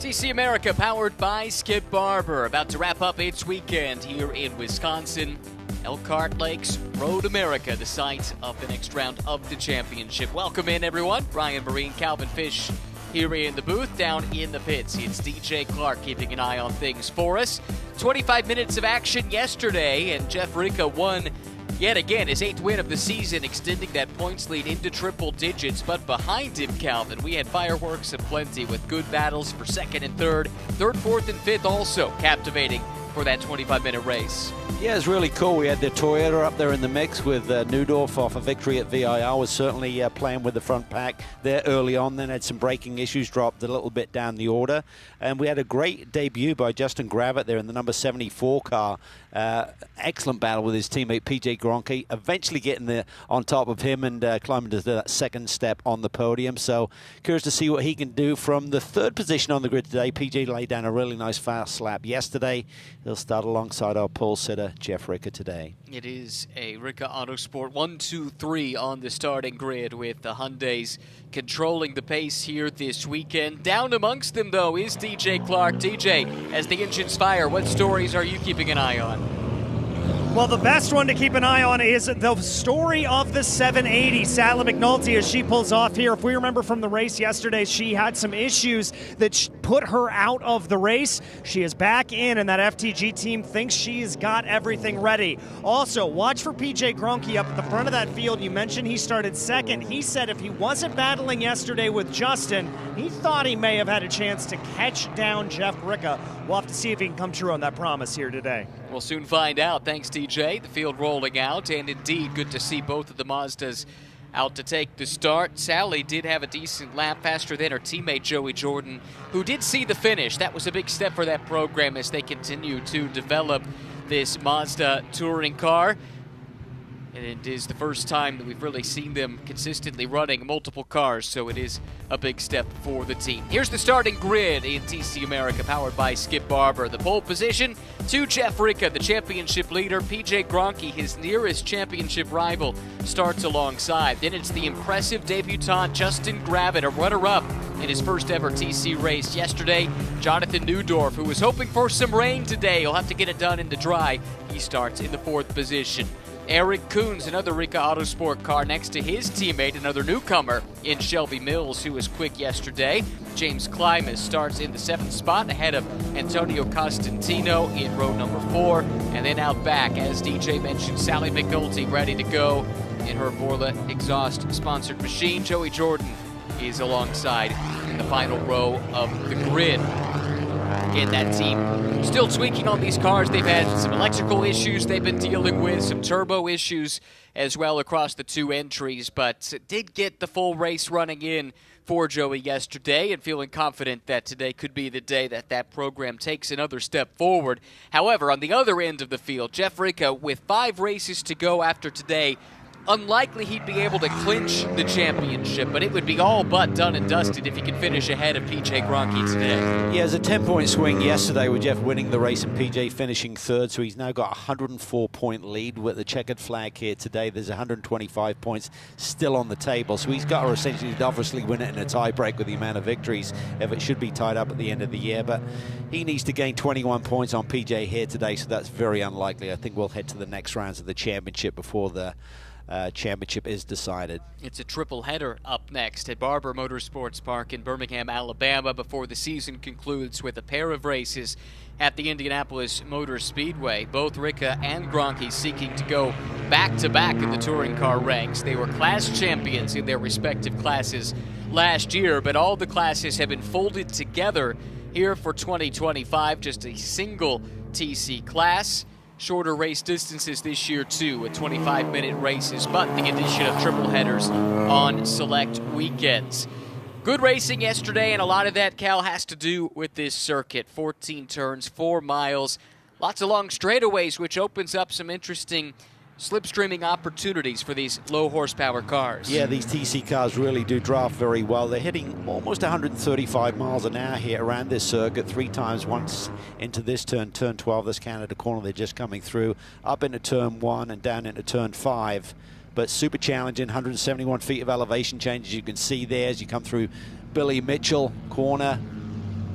TC America, powered by Skip Barber, about to wrap up its weekend here in Wisconsin. Elkhart Lakes Road America, the site of the next round of the championship. Welcome in, everyone. Brian Marine, Calvin Fish here in the booth. Down in the pits, it's DJ Clark keeping an eye on things for us. 25 minutes of action yesterday, and Jeff Ricca won yet again his 8th win of the season, extending that points lead into triple digits. But behind him, Calvin, we had fireworks aplenty with good battles for second and third, fourth, and fifth also captivating for that 25-minute race. Yeah, it's really cool. We had the Toyota up there in the mix with Newdorf off a victory at VIR. Was certainly playing with the front pack there early on, then had some braking issues, dropped a little bit down the order. And we had a great debut by Justin Gravitt there in the number 74 car. Excellent battle with his teammate PJ Gronke, eventually getting on top of him and climbing to that second step on the podium. So curious to see what he can do from the third position on the grid today. PJ laid down a really nice fast lap yesterday. He'll start alongside our pole sitter, Jeff Ricca, today. It is a Ricca Autosport 1, 2, 3 on the starting grid, with the Hyundais controlling the pace here this weekend. Down amongst them, though, is DJ Clark. DJ, as the engines fire, what stories are you keeping an eye on? Well, the best one to keep an eye on is the story of the 780. Sally McNulty, as she pulls off here. If we remember from the race yesterday, she had some issues that put her out of the race. She is back in, and that FTG team thinks she's got everything ready. Also, watch for PJ Gronke up at the front of that field. You mentioned he started second. He said if he wasn't battling yesterday with Justin, he thought he may have had a chance to catch down Jeff Ricca. We'll have to see if he can come true on that promise here today. We'll soon find out. Thanks, DJ. The field rolling out, and indeed good to see both of the Mazdas out to take the start. Sally did have a decent lap, faster than her teammate Joey Jordan, who did see the finish. That was a big step for that program as they continue to develop this Mazda touring car. And it is the first time that we've really seen them consistently running multiple cars, so it is a big step for the team. Here's the starting grid in TC America, powered by Skip Barber. The pole position to Jeff Ricca, the championship leader. PJ Gronke, his nearest championship rival, starts alongside. Then it's the impressive debutant Justin Gravitt, a runner-up in his first ever TC race yesterday. Jonathan Newdorf, who was hoping for some rain today, will have to get it done in the dry. He starts in the 4th position. Eric Coons, another Ricca Autosport car, next to his teammate, another newcomer in Shelby Mills, who was quick yesterday. James Klimas starts in the 7th spot ahead of Antonio Costantino in row number 4. And then out back, as DJ mentioned, Sally McNulty ready to go in her Borla exhaust-sponsored machine. Joey Jordan is alongside in the final row of the grid. Again, that team still tweaking on these cars. They've had some electrical issues they've been dealing with, some turbo issues as well across the 2 entries, but did get the full race running in for Joey yesterday, and feeling confident that today could be the day that that program takes another step forward. However, on the other end of the field, Jeff Ricca, with 5 races to go after today, unlikely he'd be able to clinch the championship, but it would be all but done and dusted if he could finish ahead of PJ Gronke today. Yeah, there's a 10-point swing yesterday with Jeff winning the race and PJ finishing 3rd, so he's now got a 104-point lead with the checkered flag here today. There's 125 points still on the table, so he's got to essentially obviously win it in a tie-break with the amount of victories if it should be tied up at the end of the year, but he needs to gain 21 points on PJ here today, so that's very unlikely. I think we'll head to the next rounds of the championship before the championship is decided. It's a triple header up next at Barber Motorsports Park in Birmingham, Alabama, before the season concludes with a pair of races at the Indianapolis Motor Speedway. Both Ricca and Gronke seeking to go back-to-back in the touring car ranks. They were class champions in their respective classes last year, but all the classes have been folded together here for 2025, just a single TC class. Shorter race distances this year, too, with 25-minute races, but the addition of triple headers on select weekends. Good racing yesterday, and a lot of that, Cal, has to do with this circuit. 14 turns, 4 miles, lots of long straightaways, which opens up some interesting slipstreaming opportunities for these low-horsepower cars. Yeah, these TC cars really do draft very well. They're hitting almost 135 miles an hour here around this circuit 3 times, once into this turn 12, this Canada corner they're just coming through, up into turn 1 and down into turn 5. But super challenging, 171 feet of elevation change, as you can see there as you come through Billy Mitchell corner.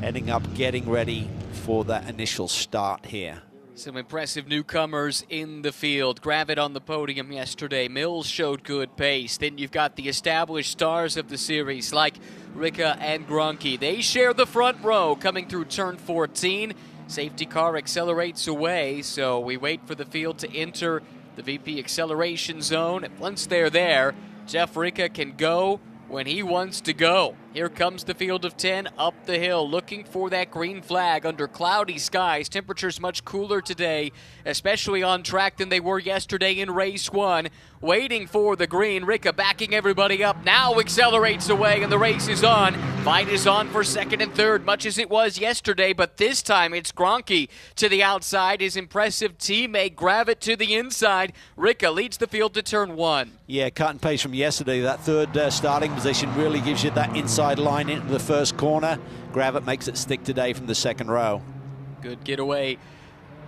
ending up getting ready for that initial start here. Some impressive newcomers in the field. Gravett on the podium yesterday. Mills showed good pace. Then you've got the established stars of the series like Ricka and Gronke. They share the front row coming through turn 14. Safety car accelerates away, so we wait for the field to enter the VP acceleration zone. And once they're there, Jeff Ricka can go when he wants to go. Here comes the field of 10 up the hill, looking for that green flag under cloudy skies. Temperatures much cooler today, especially on track than they were yesterday in race 1. Waiting for the green. Ricka backing everybody up, now accelerates away, and the race is on. Fight is on for second and third, much as it was yesterday, but this time it's Gronke to the outside. His impressive teammate Gravett to the inside. Ricka leads the field to turn 1. Yeah, cut and paste from yesterday. That third starting position really gives you that inside line into the first corner. Gravett makes it stick today from the second row. Good getaway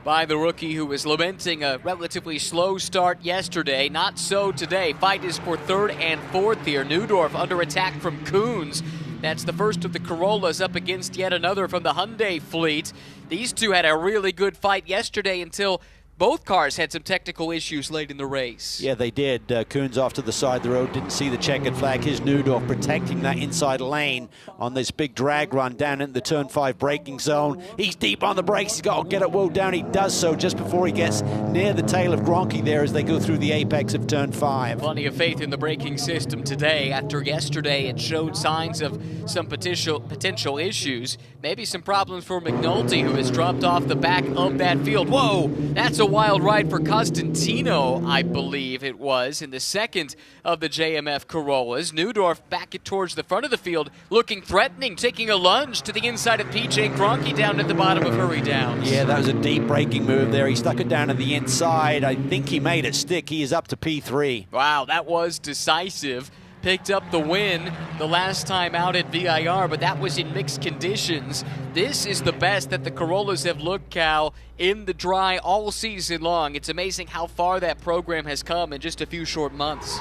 by the rookie, who was lamenting a relatively slow start yesterday. Not so today. Fight is for third and fourth here. Neudorf under attack from Coons. That's the first of the Corollas up against yet another from the Hyundai fleet. These two had a really good fight yesterday until both cars had some technical issues late in the race. Yeah, they did. Coons off to the side of the road, didn't see the checkered flag. Here's Neudorf protecting that inside lane on this big drag run down into the turn 5 braking zone. He's deep on the brakes. He's got to get it well down. He does so just before he gets near the tail of Gronke there as they go through the apex of turn 5. Plenty of faith in the braking system today. After yesterday, it showed signs of some potential issues. Maybe some problems for McNulty, who has dropped off the back of that field. Whoa, that's a wild ride for Costantino, I believe it was, in the second of the JMF Corollas. Neudorf back towards the front of the field, looking threatening, taking a lunge to the inside of PJ Gronke down at the bottom of Hurry Downs. Yeah, that was a deep braking move there. He stuck it down to the inside. I think he made it stick. He is up to P3. Wow, that was decisive. Picked up the win the last time out at VIR, but that was in mixed conditions. This is the best that the Corollas have looked, Cal, in the dry all season long. It's amazing how far that program has come in just a few short months.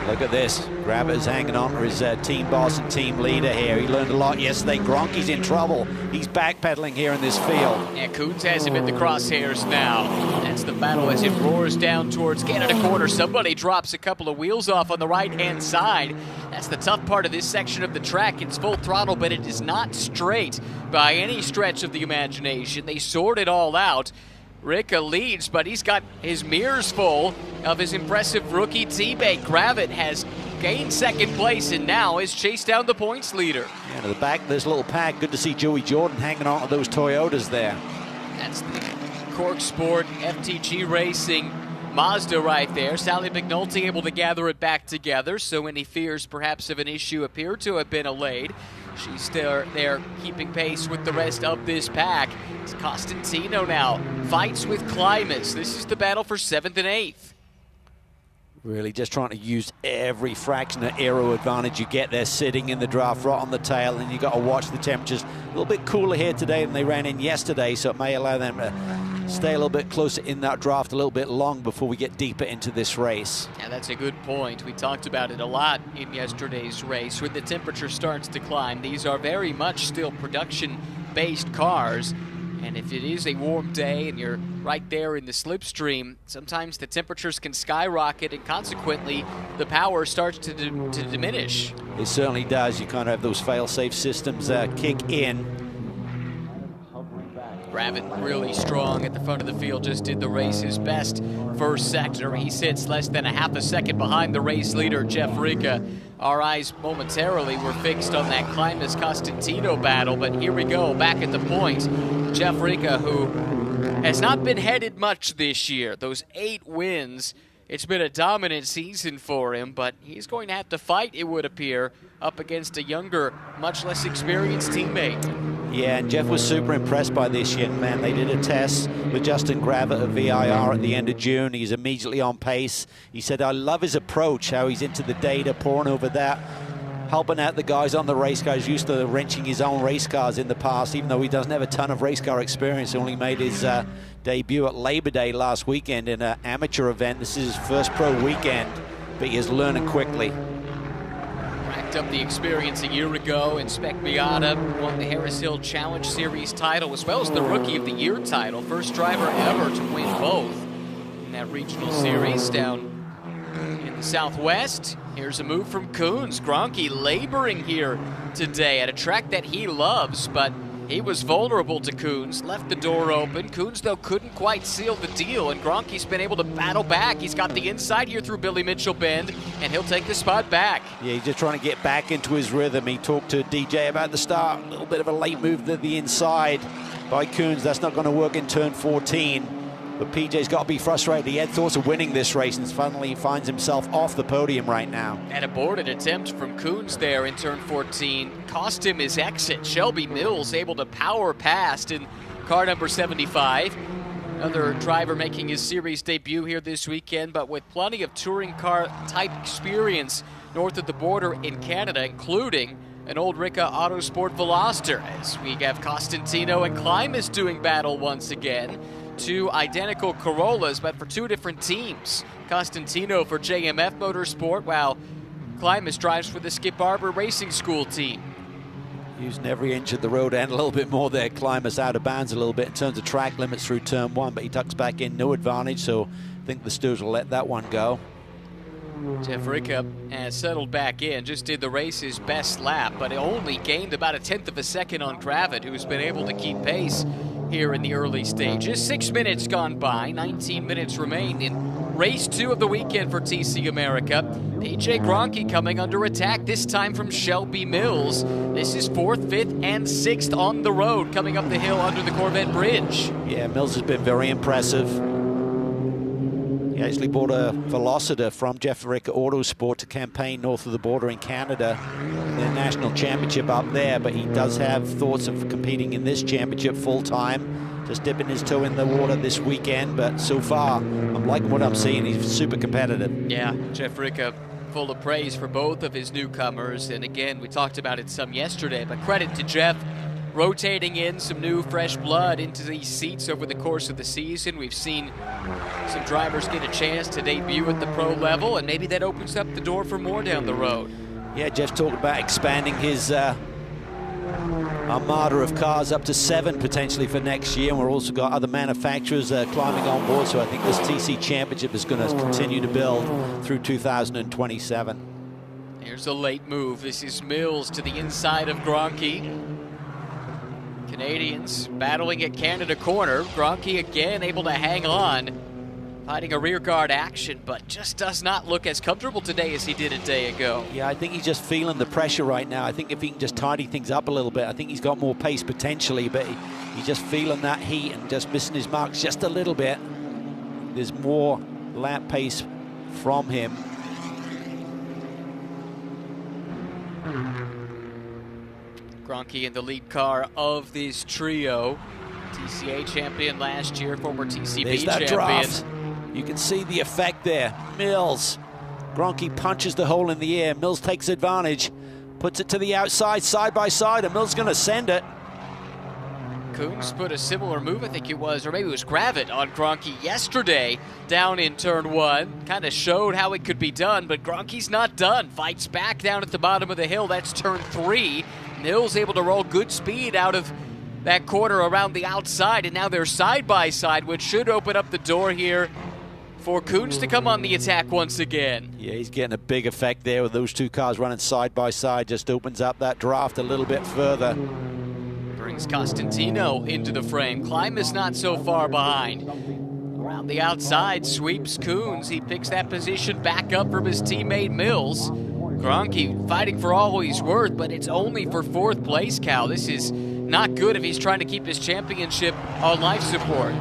Look at this. Gravett is hanging on to his team boss and team leader here. He learned a lot yesterday. Gronke's in trouble. He's backpedaling here in this field. Yeah, Coons has him in the crosshairs now. That's the battle as it roars down towards Canada corner. Somebody drops a couple of wheels off on the right-hand side. That's the tough part of this section of the track. It's full throttle, but it is not straight by any stretch of the imagination. They sort it all out. Ricka leads, but he's got his mirrors full of his impressive rookie teammate. Gravett has gained second place and now is chased down the points leader. Yeah, to the back of this little pack, good to see Joey Jordan hanging on to those Toyotas there. That's the Cork Sport FTG Racing Mazda right there. Sally McNulty able to gather it back together, so any fears perhaps of an issue appear to have been allayed. She's still there keeping pace with the rest of this pack. It's Costantino now fights with Klimas. This is the battle for 7th and 8th. Really just trying to use every fraction of aero advantage you get there, sitting in the draft right on the tail, and you got to watch the temperatures. A little bit cooler here today than they ran in yesterday, so it may allow them to stay a little bit closer in that draft a little bit long before we get deeper into this race. Yeah, that's a good point. We talked about it a lot in yesterday's race. When the temperature starts to climb, these are very much still production-based cars. And if it is a warm day and you're right there in the slipstream, sometimes the temperatures can skyrocket and consequently the power starts to diminish. It certainly does. You kind of have those fail-safe systems kick in. Gravett really strong at the front of the field, just did the race's best first sector. He sits less than a half a second behind the race leader, Jeff Ricka. Our eyes momentarily were fixed on that Klimas-Costantino battle, but here we go, back at the point. Jeff Ricka, who has not been headed much this year. Those 8 wins, it's been a dominant season for him, but he's going to have to fight, it would appear, up against a younger, much less experienced teammate. Yeah, and Jeff was super impressed by this young man. They did a test with Justin Gravett at VIR at the end of June. He's immediately on pace. He said, I love his approach, how he's into the data, pouring over that, helping out the guys on the race cars, used to wrenching his own race cars in the past, even though he doesn't have a ton of race car experience. He only made his debut at Labor Day last weekend in an amateur event. This is his first pro weekend, but he is learning quickly. picked up the experience a year ago, and Spec Miata won the Harris Hill Challenge Series title as well as the Rookie of the Year title. First driver ever to win both in that regional series down in the Southwest. Here's a move from Coons. Gronke laboring here today at a track that he loves, but he was vulnerable to Coons, left the door open. Coons, though, couldn't quite seal the deal, and Gronke's been able to battle back. He's got the inside here through Billy Mitchell Bend, and he'll take the spot back. Yeah, he's just trying to get back into his rhythm. He talked to DJ about the start. A little bit of a late move to the inside by Coons. That's not going to work in turn 14. But PJ's got to be frustrated. He had thoughts of winning this race, and finally he finds himself off the podium right now. An aborted attempt from Coons there in turn 14 cost him his exit. Shelby Mills able to power past in car number 75. Another driver making his series debut here this weekend, but with plenty of touring car type experience north of the border in Canada, including an old Ricca Autosport Veloster, as we have Costantino and Klimas doing battle once again. Two identical Corollas, but for two different teams. Costantino for JMF Motorsport, while Klimas drives for the Skip Barber Racing School team. Using every inch of the road and a little bit more there. Klimas out of bounds a little bit in terms of track limits through turn 1, but he tucks back in, no advantage, so I think the stewards will let that one go. Jeff Ricca has settled back in, just did the race's best lap, but only gained about a 1/10 of a second on Gravett, who's been able to keep pace here in the early stages. 6 minutes gone by, 19 minutes remain in race 2 of the weekend for TC America. PJ Gronke coming under attack, this time from Shelby Mills. This is 4th, 5th, and 6th on the road, coming up the hill under the Corvette Bridge. Yeah, Mills has been very impressive. He actually bought a Velociter from Jeff Ricca Autosport to campaign north of the border in Canada, their national championship up there, but he does have thoughts of competing in this championship full-time, just dipping his toe in the water this weekend, but so far, I'm liking what I'm seeing. He's super competitive. Yeah, Jeff Ricca full of praise for both of his newcomers, and again, we talked about it some yesterday, but credit to Jeff, rotating in some new fresh blood into these seats over the course of the season. We've seen some drivers get a chance to debut at the pro level, and maybe that opens up the door for more down the road. Yeah, Jeff talked about expanding his armada of cars up to 7 potentially for next year, and we've also got other manufacturers climbing on board, so I think this TC Championship is going to continue to build through 2027. Here's a late move. This is Mills to the inside of Gronke. Canadians battling at Canada corner. Gronke again able to hang on, fighting a rear guard action, but just does not look as comfortable today as he did a day ago. Yeah, I think he's just feeling the pressure right now. I think if he can just tidy things up a little bit, I think he's got more pace potentially, but he's just feeling that heat and just missing his marks just a little bit. There's more lap pace from him. Gronke in the lead car of this trio. TCA champion last year, former TCB There's that champion. Draft. You can see the effect there. Mills. Gronke punches the hole in the air. Mills takes advantage, puts it to the outside, side by side, and Mills going to send it. Coons put a similar move, I think it was, or maybe it was Gravett on Gronke yesterday down in turn 1. Kind of showed how it could be done, but Gronke's not done. Fights back down at the bottom of the hill. That's turn 3. Mills able to roll good speed out of that corner around the outside, and now they're side by side, which should open up the door here for Coons to come on the attack once again. Yeah, he's getting a big effect there with those two cars running side by side. Just opens up that draft a little bit further. Brings Costantino into the frame. Klimas not so far behind. Around the outside, sweeps Coons. He picks that position back up from his teammate Mills. Gronke fighting for all he's worth, but it's only for 4th place, Cal. This is not good if he's trying to keep his championship on life support.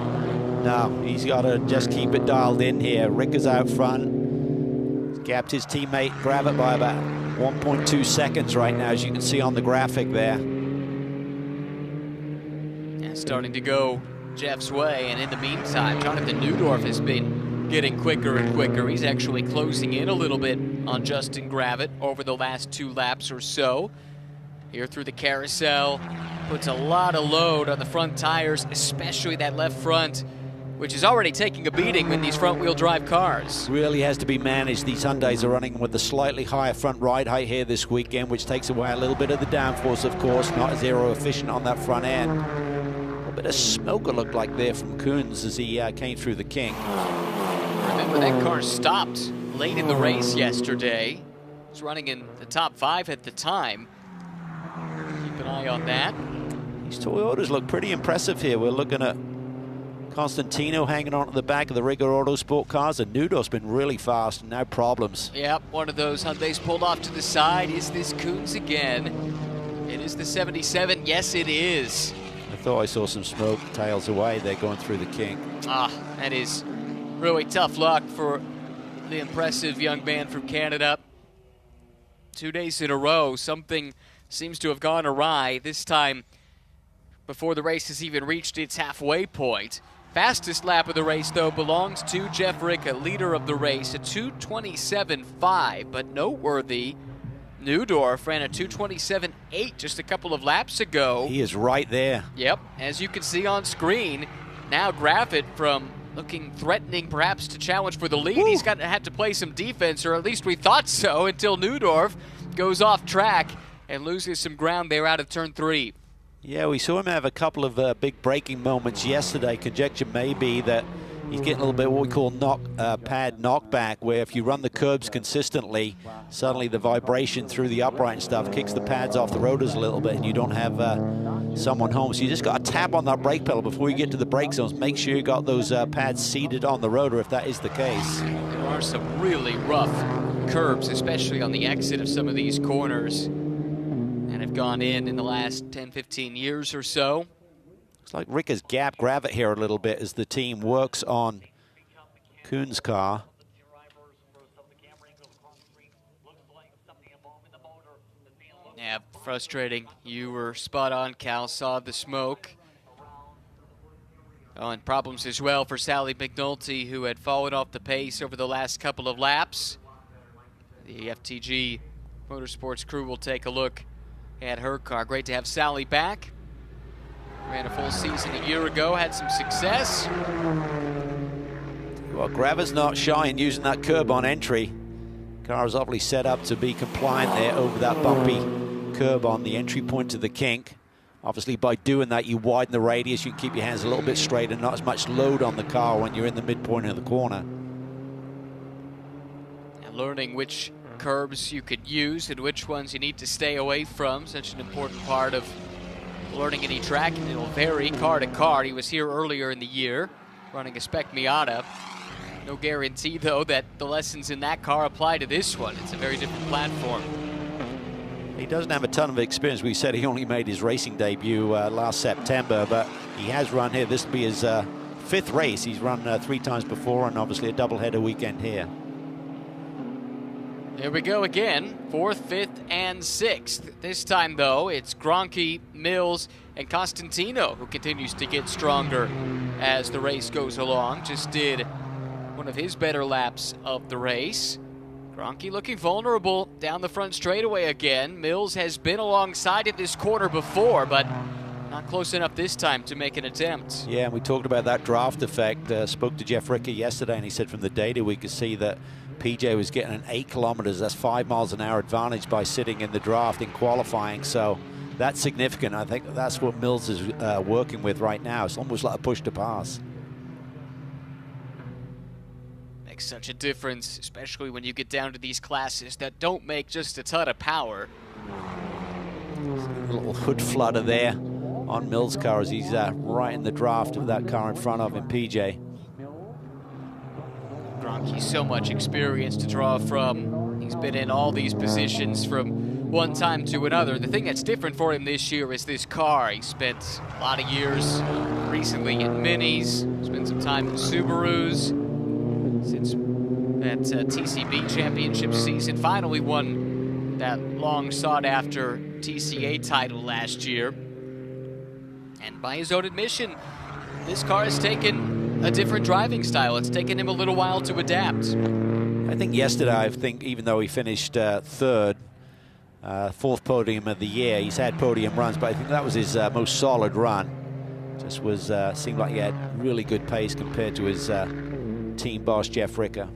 No, he's got to just keep it dialed in here. Ricca's out front. He's gapped his teammate Gravett by about 1.2 seconds right now, as you can see on the graphic there. Yeah, starting to go Jeff's way, and in the meantime, Jonathan Neudorf has been getting quicker and quicker. He's actually closing in a little bit on Justin Gravett over the last 2 laps or so. Here through the carousel, puts a lot of load on the front tires, especially that left front which is already taking a beating in these front-wheel drive cars. Really has to be managed. These Hyundais are running with a slightly higher front ride height here this weekend, which takes away a little bit of the downforce, of course, not as aero efficient on that front end. A little bit of smoke it looked like there from Coons as he came through the kink. Remember, that car stopped late in the race yesterday. It was running in the top 5 at the time. Keep an eye on that. These Toyotas look pretty impressive here. We're looking at Constantino hanging on to the back of the Rigger Autosport cars, and Nudo's been really fast and now problems. Yep, one of those Hyundais pulled off to the side. Is this Coons again? It is the 77. Yes, it is. I thought I saw some smoke tails away. They're going through the kink. Ah, that is really tough luck for the impressive young man from Canada. 2 days in a row, something seems to have gone awry. This time, before the race has even reached its halfway point. Fastest lap of the race, though, belongs to Jeff Ricca, leader of the race, a 2:27.5, but noteworthy. Neudorf ran a 2:27.8 just a couple of laps ago. He is right there. Yep, as you can see on screen, now Graffit from looking threatening perhaps to challenge for the lead. Woo. He's had to play some defense, or at least we thought so, until Neudorf goes off track and loses some ground there out of turn 3. Yeah, we saw him have a couple of big braking moments yesterday. Conjecture may be that he's getting a little bit what we call pad knockback, where if you run the curbs consistently, suddenly the vibration through the upright and stuff kicks the pads off the rotors a little bit, and you don't have someone home. So you just got to tap on that brake pedal before you get to the brake zones. Make sure you got those pads seated on the rotor if that is the case. There are some really rough curbs, especially on the exit of some of these corners, and have gone in the last 10-15 years or so. Looks like Rick has gapped Gravit here a little bit as the team works on Kuhn's car. Yeah, frustrating. You were spot on, Cal. Saw the smoke. Oh, and problems as well for Sally McNulty, who had fallen off the pace over the last couple of laps. The FTG Motorsports crew will take a look at her car. Great to have Sally back. Ran a full season a year ago, had some success. Well, Gravit's not shy in using that curb on entry. Car is obviously set up to be compliant there over that bumpy curb on the entry point to the kink. Obviously, by doing that, you widen the radius. You can keep your hands a little bit straight and not as much load on the car when you're in the midpoint of the corner. And learning which curbs you could use and which ones you need to stay away from, such an important part of learning any track, and it'll vary car to car. He was here earlier in the year running a Spec Miata. No guarantee, though, that the lessons in that car apply to this one. It's a very different platform. He doesn't have a ton of experience. We said he only made his racing debut last September, but he has run here. This will be his 5th race. He's run 3 times before, and obviously a doubleheader weekend here. There we go again, 4th, 5th, and 6th. This time, though, it's Gronke, Mills, and Constantino who continues to get stronger as the race goes along. Just did one of his better laps of the race. Gronke looking vulnerable down the front straightaway again. Mills has been alongside at this corner before, but not close enough this time to make an attempt. Yeah, and we talked about that draft effect. Spoke to Jeff Ricca yesterday, and he said from the data we could see that PJ was getting an 8 kilometers, that's 5 miles an hour advantage by sitting in the draft in qualifying. So that's significant. I think that's what Mills is working with right now. It's almost like a push to pass. Makes such a difference, especially when you get down to these classes that don't make just a ton of power. A little hood flutter there on Mills' car as he's right in the draft of that car in front of him, PJ. Gronke, so much experience to draw from. He's been in all these positions from one time to another. The thing that's different for him this year is this car. He spent a lot of years recently in Minis, spent some time in Subarus, since that TCB championship season. Finally won that long sought after TCA title last year. And by his own admission, this car has taken a different driving style. It's taken him a little while to adapt. I think yesterday, even though he finished 3rd, 4th podium of the year, he's had podium runs, but I think that was his most solid run. This was seemed like he had really good pace compared to his team boss, Jeff Ricker.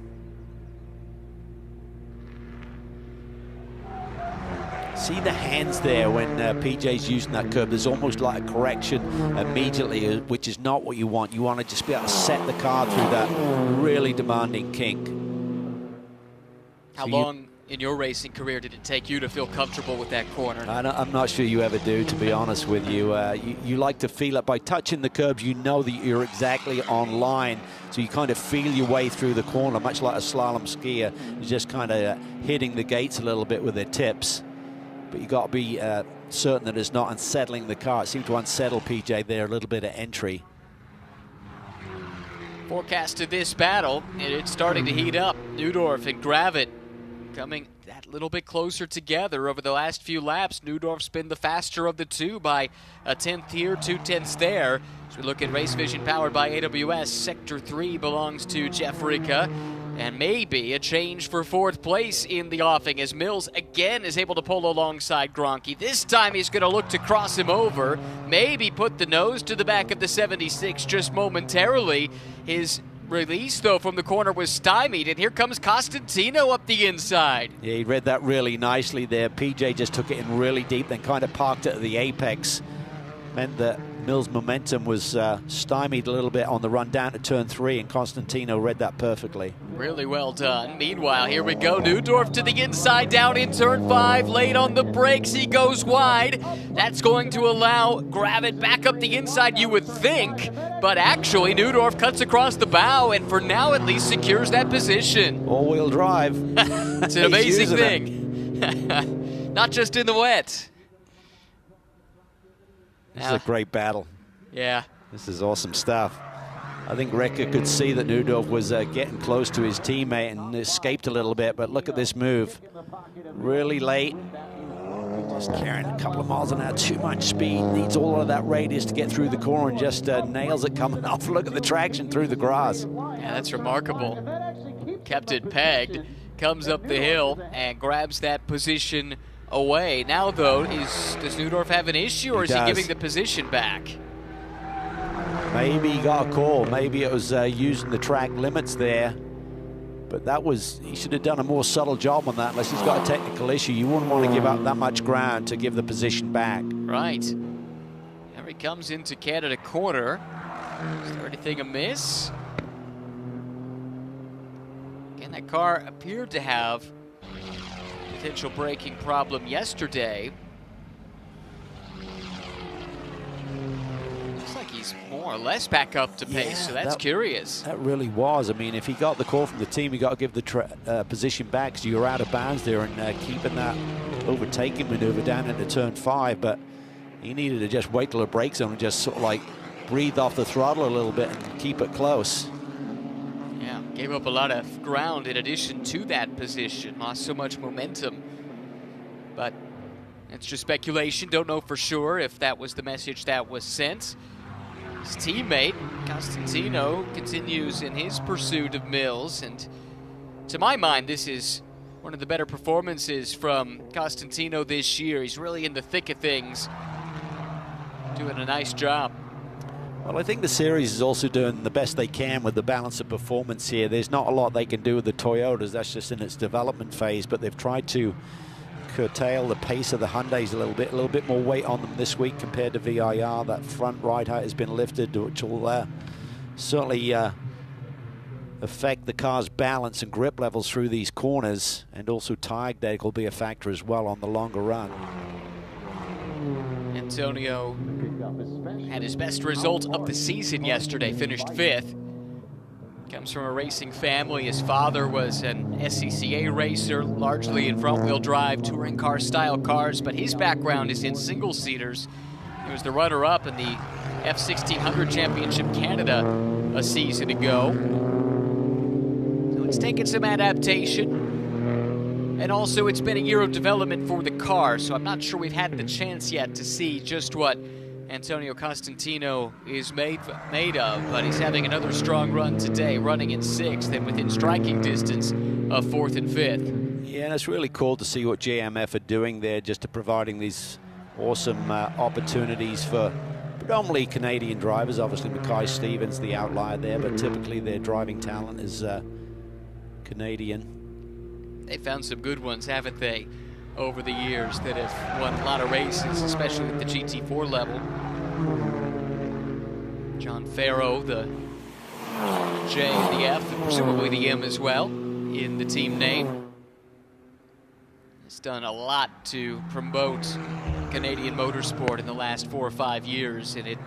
See the hands there when PJ's using that curb. There's almost like a correction immediately, which is not what you want. You want to just be able to set the car through that really demanding kink. How long in your racing career did it take you to feel comfortable with that corner? I'm not sure you ever do, to be honest with you. You like to feel it by touching the curbs. You know that you're exactly on line, so you kind of feel your way through the corner, much like a slalom skier. You're just kind of hitting the gates a little bit with their tips. But you got to be certain that it's not unsettling the car. It seemed to unsettle PJ there, a little bit of entry. Forecast to this battle, it's starting to heat up. Neudorf and Gravett coming that little bit closer together over the last few laps. Neudorf's been the faster of the two by a 10th here, 2/10 there. As we look at Race Vision powered by AWS, Sector 3 belongs to Jeff Ricker. And maybe a change for fourth place in the offing as Mills again is able to pull alongside Gronke. This time he's going to look to cross him over, maybe put the nose to the back of the 76 just momentarily. His release, though, from the corner was stymied, and here comes Costantino up the inside. Yeah, he read that really nicely there. PJ just took it in really deep, then kind of parked it at the apex. Meant that Mills' momentum was stymied a little bit on the run down to turn 3, and Costantino read that perfectly. Really well done. Meanwhile, here we go. Neudorf to the inside, down in turn 5, late on the brakes, he goes wide. That's going to allow Gravett back up the inside, you would think, but actually Neudorf cuts across the bow and for now at least secures that position. All-wheel drive. It's an amazing thing. Not just in the wet. This is a great battle. Yeah. This is awesome stuff. I think Ricker could see that Neudorf was getting close to his teammate and escaped a little bit, but look at this move. Really late. Just carrying a couple of miles an hour, too much speed. Needs all of that radius to get through the corner and just nails it coming off. Look at the traction through the grass. Yeah, that's remarkable. Kept it pegged, comes up the hill and grabs that position away. Now, though, does Neudorf have an issue, or is he giving the position back? Maybe he got a call. Maybe it was using the track limits there. But that was, he should have done a more subtle job on that. Unless he's got a technical issue, you wouldn't want to give up that much ground to give the position back. Right. Here he comes into Canada corner. Is there anything amiss? Again, that car appeared to have potential braking problem yesterday. Looks like he's more or less back up to pace, so that's curious. That really was. I mean, if he got the call from the team, you got to give the position back because you're out of bounds there and keeping that overtaking maneuver down into turn 5. But he needed to just wait till the brake zone and just sort of like breathe off the throttle a little bit and keep it close. Gave up a lot of ground in addition to that position. Lost so much momentum. But it's just speculation. Don't know for sure if that was the message that was sent. His teammate, Costantino, continues in his pursuit of Mills. And to my mind, this is one of the better performances from Costantino this year. He's really in the thick of things, doing a nice job. Well, I think the series is also doing the best they can with the balance of performance here. There's not a lot they can do with the Toyotas. That's just in its development phase, but they've tried to curtail the pace of the Hyundais a little bit more weight on them this week compared to VIR. That front ride height has been lifted, which will certainly affect the car's balance and grip levels through these corners, and also tire deck will be a factor as well on the longer run. Antonio had his best result of the season yesterday, finished 5th. Comes from a racing family. His father was an SCCA racer, largely in front-wheel drive, touring car style cars, but his background is in single-seaters. He was the runner-up in the F1600 Championship Canada a season ago. So it's taken some adaptation. And also, it's been a year of development for the car, so I'm not sure we've had the chance yet to see just what Antonio Costantino is made of, but he's having another strong run today, running in 6th and within striking distance of 4th and 5th. Yeah, and it's really cool to see what JMF are doing there, just to providing these awesome opportunities for predominantly Canadian drivers. Obviously, Mackay Stevens, the outlier there, but typically their driving talent is Canadian. They found some good ones, haven't they, over the years that have won a lot of races, especially at the GT4 level. John Farrow, the J and the F, and presumably the M as well in the team name. Has done a lot to promote Canadian motorsport in the last 4 or 5 years, and it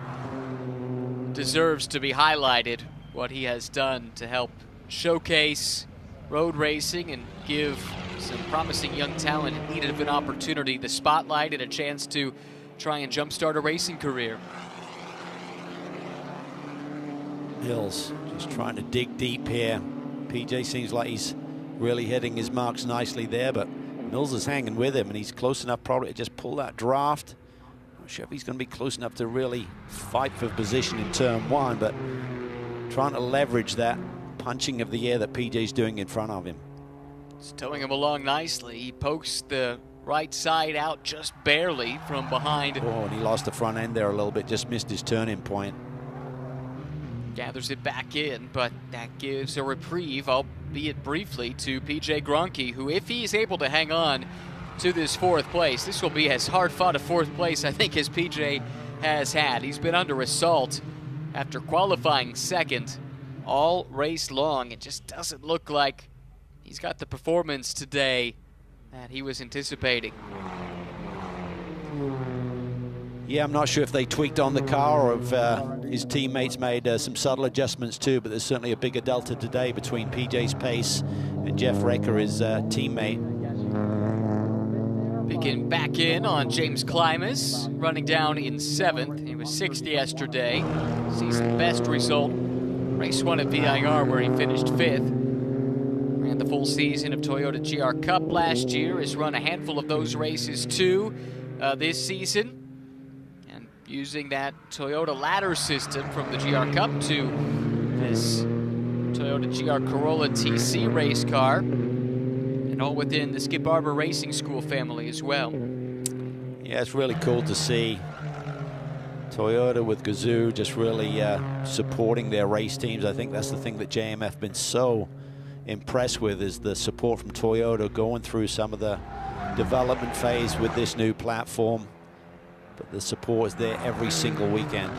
deserves to be highlighted what he has done to help showcase road racing and give some promising young talent in need of an opportunity, the spotlight, and a chance to try and jumpstart a racing career. Mills just trying to dig deep here. PJ seems like he's really hitting his marks nicely there, but Mills is hanging with him, and he's close enough probably to just pull that draft. Not sure if he's going to be close enough to really fight for position in turn 1, but trying to leverage that punching of the air that PJ's doing in front of him. It's towing him along nicely. He pokes the right side out just barely from behind. Oh, and he lost the front end there a little bit, just missed his turning point. Gathers it back in, but that gives a reprieve, albeit briefly, to PJ Gronke, who, if he's able to hang on to this 4th place, this will be as hard fought a 4th place, I think, as PJ has had. He's been under assault after qualifying 2nd all race long. It just doesn't look like he's got the performance today that he was anticipating. Yeah, I'm not sure if they tweaked on the car or if his teammates made some subtle adjustments too, but there's certainly a bigger delta today between PJ's pace and Jeff Recker, his teammate. Picking back in on James Klimas, running down in 7th. He was 6th yesterday. Season best result, race 1 at VIR, where he finished 5th. Ran the full season of Toyota GR Cup last year. Has run a handful of those races too this season. Using that Toyota ladder system from the GR Cup to this Toyota GR Corolla TC race car, and all within the Skip Barber Racing School family as well. Yeah, it's really cool to see Toyota with Gazoo just really supporting their race teams. I think that's the thing that JMF been so impressed with, is the support from Toyota going through some of the development phase with this new platform. But the support is there every single weekend.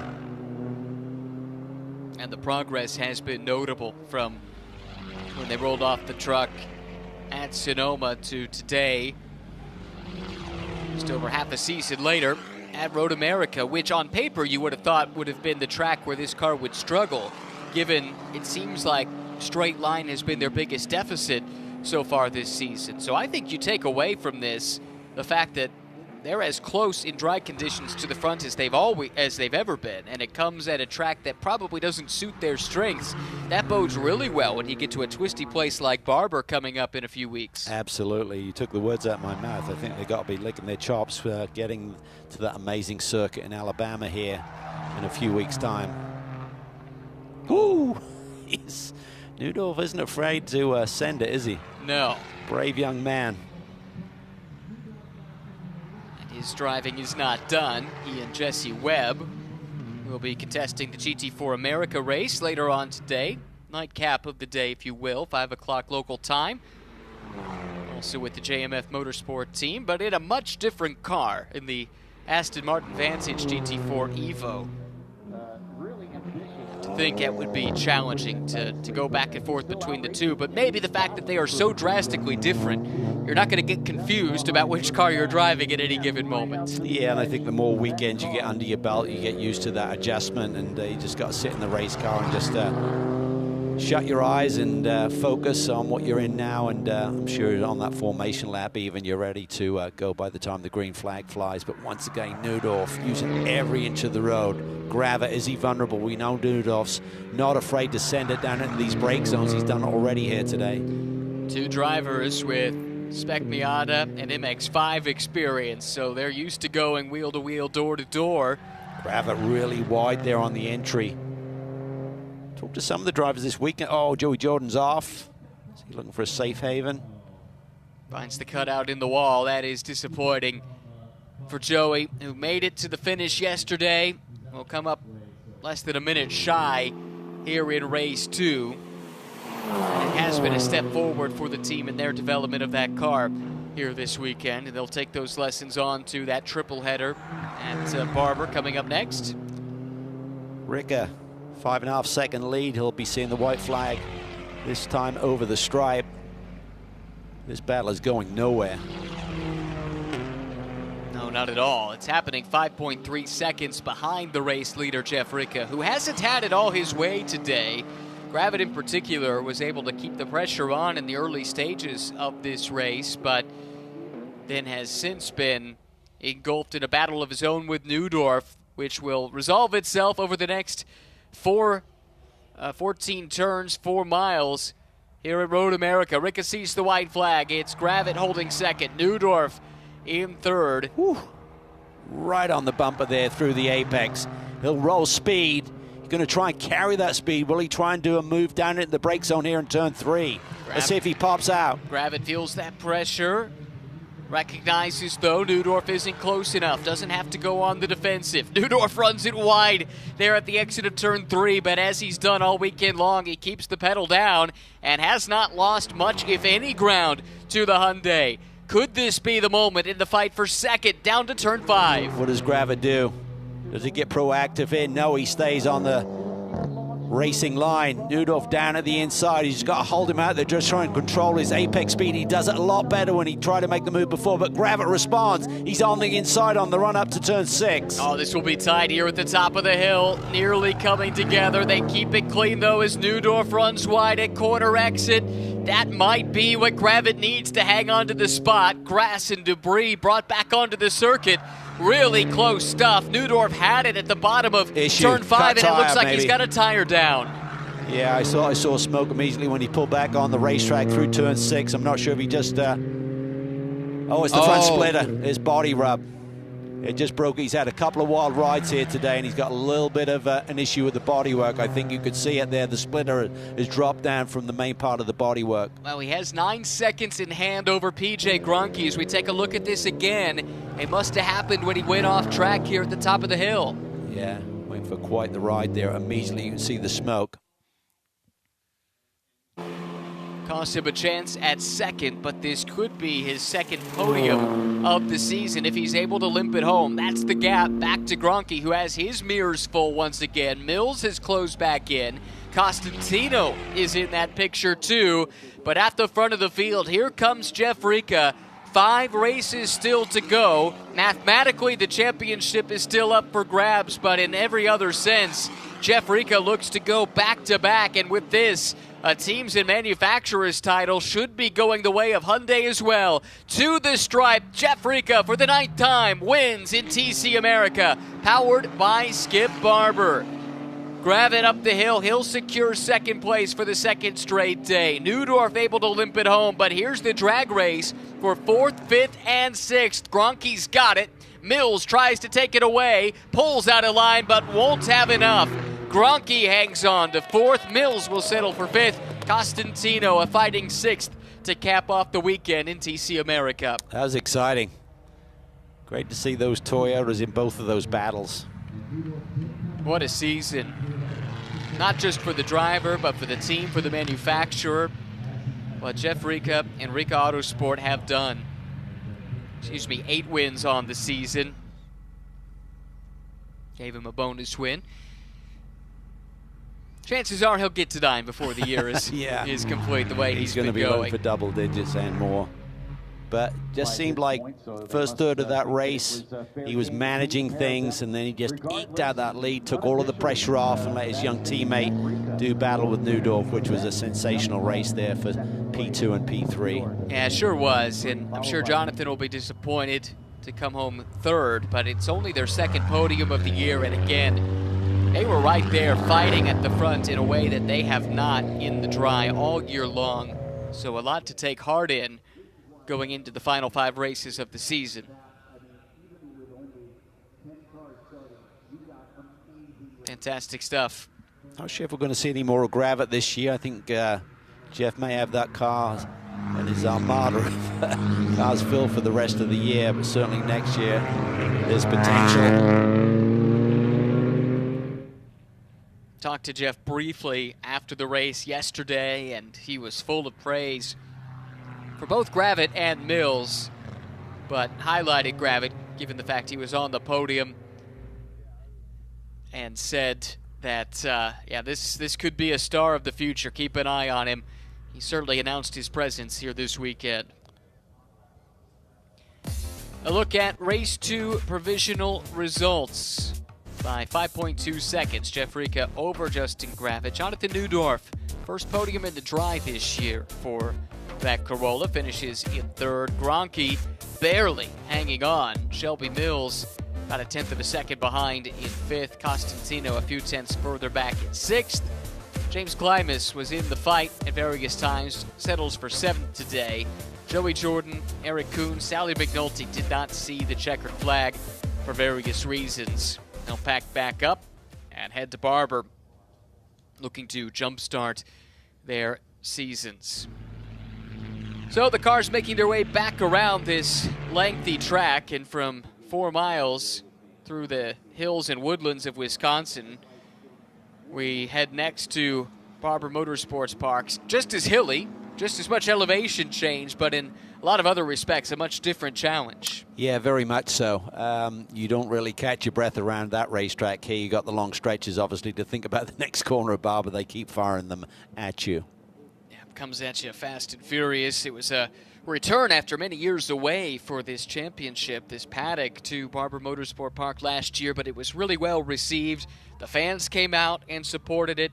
And the progress has been notable from when they rolled off the truck at Sonoma to today. Just over half a season later at Road America, which on paper you would have thought would have been the track where this car would struggle, given it seems like straight line has been their biggest deficit so far this season. So I think you take away from this the fact that they're as close in dry conditions to the front as they've ever been, and it comes at a track that probably doesn't suit their strengths. That bodes really well when you get to a twisty place like Barber coming up in a few weeks. Absolutely. You took the words out of my mouth. I think they've got to be licking their chops getting to that amazing circuit in Alabama here in a few weeks' time. Woo! Neudorf isn't afraid to send it, is he? No. Brave young man. His driving is not done. He and Jesse Webb will be contesting the GT4 America race later on today. Nightcap of the day, if you will, 5 o'clock local time. Also with the JMF Motorsport team, but in a much different car, in the Aston Martin Vantage GT4 Evo. To think it would be challenging to go back and forth between the two, but maybe the fact that they are so drastically different, you're not going to get confused about which car you're driving at any given moment. Yeah, and I think the more weekends you get under your belt, you get used to that adjustment, and you just got to sit in the race car and just shut your eyes and focus on what you're in now, and I'm sure on that formation lap even you're ready to go by the time the green flag flies. But once again, Neudorf using every inch of the road. Grava, is he vulnerable? We know Neudorf's not afraid to send it down into these brake zones. He's done it already here today. Two drivers with Spec Miata and MX-5 experience, so they're used to going wheel to wheel, door to door. Grava really wide there on the entry. Talk to some of the drivers this weekend. Oh, Joey Jordan's off. Is he looking for a safe haven? Finds the cutout in the wall. That is disappointing for Joey, who made it to the finish yesterday will come up less than a minute shy here in race 2. And it has been a step forward for the team in their development of that car here this weekend. And they'll take those lessons on to that triple header at Barber coming up next. Ricker, 5.5 second lead. He'll be seeing the white flag this time over the stripe. This battle is going nowhere. No, not at all. It's happening 5.3 seconds behind the race leader, Jeff Ricker, who hasn't had it all his way today. Gravett in particular was able to keep the pressure on in the early stages of this race, but then has since been engulfed in a battle of his own with Neudorf, which will resolve itself over the next 14 turns, 4 miles here at Road America. Ricker sees the white flag. It's Gravett holding second. Neudorf in third. Whew. Right on the bumper there through the apex. He'll roll speed. He's going to try and carry that speed. Will he try and do a move down into the brake zone here in turn 3? Let's see if he pops out. Gravett feels that pressure. Recognizes, though, Neudorf isn't close enough. Doesn't have to go on the defensive. Neudorf runs it wide there at the exit of turn 3, but as he's done all weekend long, he keeps the pedal down and has not lost much, if any, ground to the Hyundai. Could this be the moment in the fight for second down to turn 5? What does Gravett do? Does he get proactive in? No, he stays on the racing line. Neudorf down at the inside. He's got to hold him out there, just trying to control his apex speed. He does it a lot better when he tried to make the move before, but Gravett responds. He's on the inside on the run up to turn 6. Oh, this will be tight here at the top of the hill. Nearly coming together. They keep it clean, though, as Neudorf runs wide at corner exit. That might be what Gravett needs to hang on to the spot. Grass and debris brought back onto the circuit. Really close stuff. Neudorf had it at the bottom of turn 5, and it looks like he's got a tire down. Yeah, I saw smoke immediately when he pulled back on the racetrack through turn 6. I'm not sure if he just... oh, it's the front splitter. His body rub. It just broke. He's had a couple of wild rides here today, and he's got a little bit of an issue with the bodywork. I think you could see it there. The splitter has dropped down from the main part of the bodywork. Well, he has 9 seconds in hand over PJ Grunke. As we take a look at this again, it must have happened when he went off track here at the top of the hill. Yeah, went for quite the ride there. Immediately you can see the smoke. Cost him a chance at second, but this could be his second podium of the season if he's able to limp it home. That's the gap back to Grunke, who has his mirrors full once again. Mills has closed back in. Costantino is in that picture too. But at the front of the field, here comes Jeff Ricker. 5 races still to go. Mathematically, the championship is still up for grabs, but in every other sense, Jeff Ricker looks to go back-to-back, and with this, a teams and manufacturers title should be going the way of Hyundai as well. To the stripe, Jeff Ricker for the 9th time wins in TC America, powered by Skip Barber. Gravett up the hill, he'll secure second place for the 2nd straight day. Neudorf able to limp it home, but here's the drag race for 4th, 5th, and 6th. Grunke's got it. Mills tries to take it away, pulls out of line, but won't have enough. Grunke hangs on to 4th. Mills will settle for 5th. Costantino a fighting 6th to cap off the weekend in TC America. That was exciting. Great to see those Toyotas in both of those battles. What a season. Not just for the driver, but for the team, for the manufacturer. What Jeff Ricker and Ricker Autosport have done. 8 wins on the season. Gave him a bonus win. Chances are he'll get to 9 before the year is, is complete the way he's going to be going. looking for double digits and more. But just seemed like first third of that race, he was managing things, and then he just eked out that lead, took all of the pressure off, and let his young teammate do battle with Neudorf, which was a sensational race there for P2 and P3. Yeah, it sure was, and I'm sure Jonathan will be disappointed to come home 3rd, but it's only their 2nd podium of the year, and again, they were right there fighting at the front in a way that they have not in the dry all year long. So a lot to take heart in going into the final 5 races of the season. Fantastic stuff. Not sure if we're going to see any more of Gravett this year. I think Jeff may have that car and his armada of cars filled for the rest of the year, but certainly next year there's potential. talked to Jeff briefly after the race yesterday, and he was full of praise for both Gravett and Mills, but highlighted Gravett given the fact he was on the podium, and said that, yeah, this could be a star of the future. Keep an eye on him. He certainly announced his presence here this weekend. A look at race 2 provisional results. By 5.2 seconds, Jeff Rica over Justin Gravett. Jonathan Neudorf, first podium in the drive this year for that Corolla, finishes in third. Gronke barely hanging on. Shelby Mills about a tenth of a second behind in fifth. Costantino a few tenths further back in sixth. James Klimas was in the fight at various times, settles for seventh today. Joey Jordan, Eric Kuhn, Sally McNulty did not see the checkered flag for various reasons. They'll pack back up and head to Barber, looking to jumpstart their seasons. So the cars making their way back around this lengthy track, and from 4 miles through the hills and woodlands of Wisconsin, we head next to Barber Motorsports Park's just as hilly, just as much elevation change, but in a lot of other respects, a much different challenge. Yeah, very much so. You don't really catch your breath around that racetrack here. You got the long stretches, obviously, to think about the next corner of Barber. They keep firing them at you. Yeah, it comes at you fast and furious. It was a return after many years away for this championship, this paddock, to Barber Motorsport Park last year, but it was really well received. The fans came out and supported it.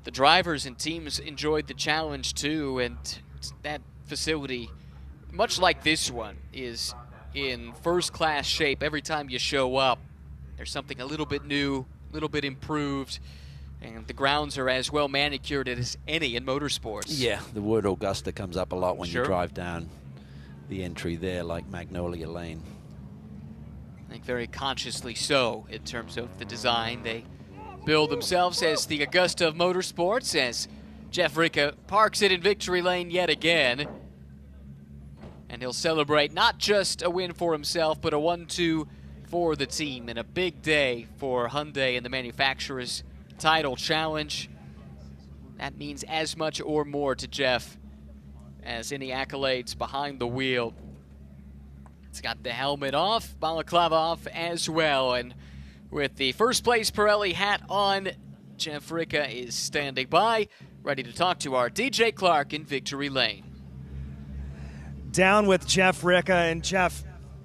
The drivers and teams enjoyed the challenge too, and that facility, much like this one, is in first-class shape. Every time you show up, there's something a little bit new, a little bit improved, and the grounds are as well manicured as any in motorsports. Yeah, the word Augusta comes up a lot when you drive down the entry there, like Magnolia Lane. I think very consciously so in terms of the design. They build themselves as the Augusta of motorsports, as Jeff Rica parks it in victory lane yet again. And he'll celebrate not just a win for himself, but a 1-2 for the team, and a big day for Hyundai and the manufacturer's title challenge. That means as much or more to Jeff as any accolades behind the wheel. It's got the helmet off, balaclava off as well, and with the first place Pirelli hat on, Jeff Rica is standing by, ready to talk to our DJ Clark in victory lane. Down with Jeff Rica, and Jeff,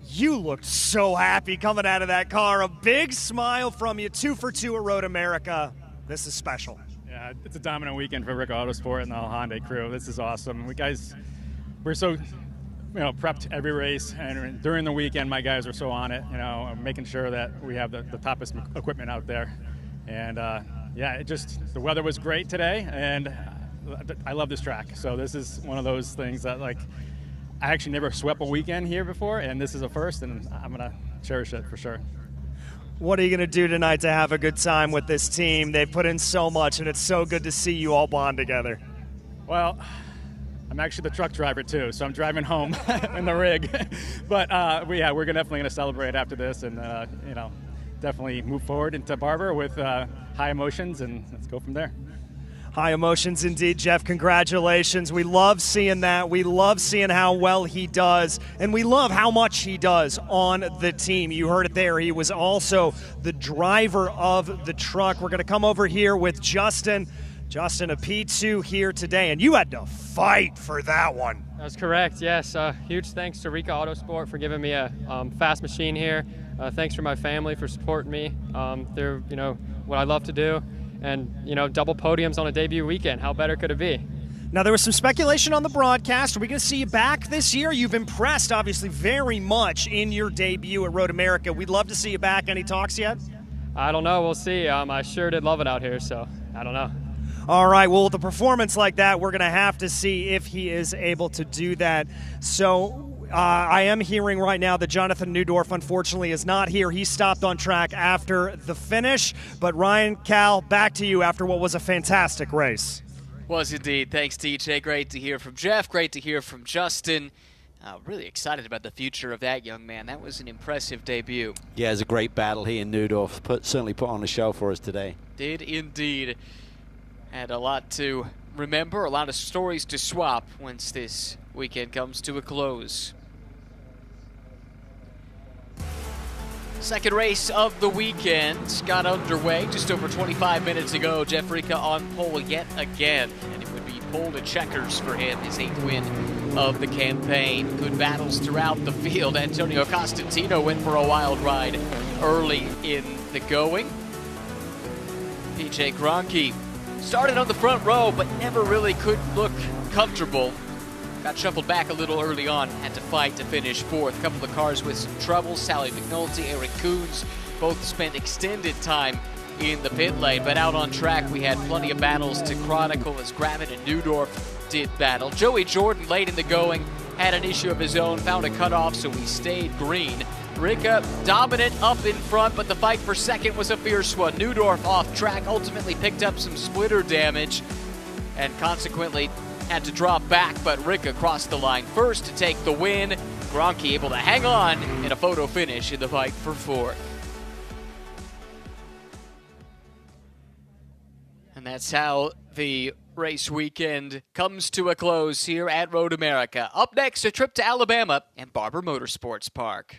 you looked so happy coming out of that car. A big smile from you, 2 for 2 at Road America. This is special. Yeah, it's a dominant weekend for Rica Autosport and the Hyundai crew. This is awesome. We're so prepped every race, and during the weekend my guys are so on it, making sure that we have the toppest equipment out there. And yeah, the weather was great today, and I love this track. So this is one of those things that, like, I actually never swept a weekend here before, and this is a first, and I'm gonna cherish it for sure. What are you gonna do tonight to have a good time with this team? They've put in so much, and it's so good to see you all bond together. Well, I'm actually the truck driver too, so I'm driving home in the rig. But we're definitely going to celebrate after this, and definitely move forward into Barber with high emotions, and let's go from there. High emotions indeed, Jeff. Congratulations. We love seeing that. We love seeing how well he does, and we love how much he does on the team. You heard it there. He was also the driver of the truck. We're going to come over here with Justin. Justin, a P2 here today, and you had to fight for that one. That's correct, yes. Huge thanks to Rica Autosport for giving me a fast machine here. Thanks for my family for supporting me. They're, what I love to do. And, double podiums on a debut weekend. How better could it be? Now, there was some speculation on the broadcast. Are we going to see you back this year? You've impressed, obviously, very much in your debut at Road America. We'd love to see you back. Any talks yet? I don't know. We'll see. I sure did love it out here, so I don't know. All right, well, with a performance like that, we're going to have to see if he is able to do that. So I am hearing right now that Jonathan Neudorf, unfortunately, is not here. He stopped on track after the finish. But Ryan, Cal, back to you after what was a fantastic race. Was indeed. Thanks, TJ. Great to hear from Jeff. Great to hear from Justin. Really excited about the future of that young man. That was an impressive debut. Yeah, it was a great battle. He and Neudorf certainly put on a show for us today. Did indeed. Had a lot to remember, a lot of stories to swap once this weekend comes to a close. Second race of the weekend got underway just over 25 minutes ago. Jeff Rica on pole yet again, and it would be pole to checkers for him, his 8th win of the campaign. Good battles throughout the field. Antonio Costantino went for a wild ride early in the going. PJ Gronke started on the front row, but never really could look comfortable. Got shuffled back a little early on, had to fight to finish 4th. A couple of cars with some trouble. Sally McNulty, Eric Coons, both spent extended time in the pit lane, but out on track we had plenty of battles to chronicle as Gravett and Neudorf did battle. Joey Jordan late in the going had an issue of his own, found a cutoff, so he stayed green. Rica dominant up in front, but the fight for second was a fierce one. Neudorf off track, ultimately picked up some splitter damage and consequently had to drop back, but Rica crossed the line first to take the win. Gronke able to hang on in a photo finish in the fight for 4th. And that's how the race weekend comes to a close here at Road America. Up next, a trip to Alabama and Barber Motorsports Park.